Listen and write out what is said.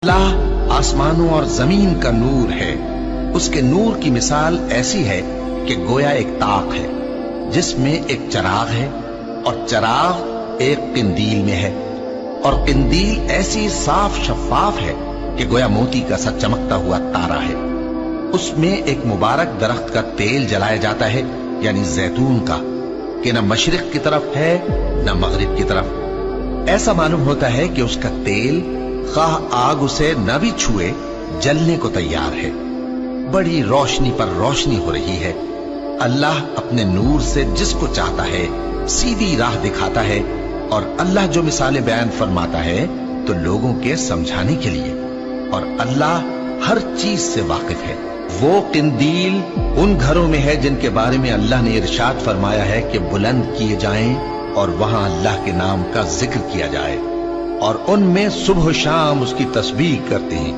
अल्लाह आसमानों और जमीन का नूर है। उसके नूर की मिसाल ऐसी है कि गोया एक ताक है जिसमें एक चराग है और चराग एक किंदील में है और किंदील ऐसी साफ शफाफ है कि गोया मोती का सा चमकता हुआ तारा है। उसमें एक मुबारक दरख्त का तेल जलाया जाता है यानी जैतून का, कि न मशरिक की तरफ है न मगरिब की तरफ। ऐसा मालूम होता है कि उसका तेल खाह आग उसे न भी छुए जलने को तैयार है। बड़ी रोशनी पर रोशनी हो रही है। अल्लाह अपने नूर से जिसको चाहता है सीधी राह दिखाता है और अल्लाह जो मिसालें बयान फरमाता है तो लोगों के समझाने के लिए, और अल्लाह हर चीज से वाकिफ है। वो किंदील उन घरों में है जिनके बारे में अल्लाह ने इरशाद फरमाया है कि बुलंद किए जाएं और वहां अल्लाह के नाम का जिक्र किया जाए और उनमें सुबह शाम उसकी तस्बीह करते हैं।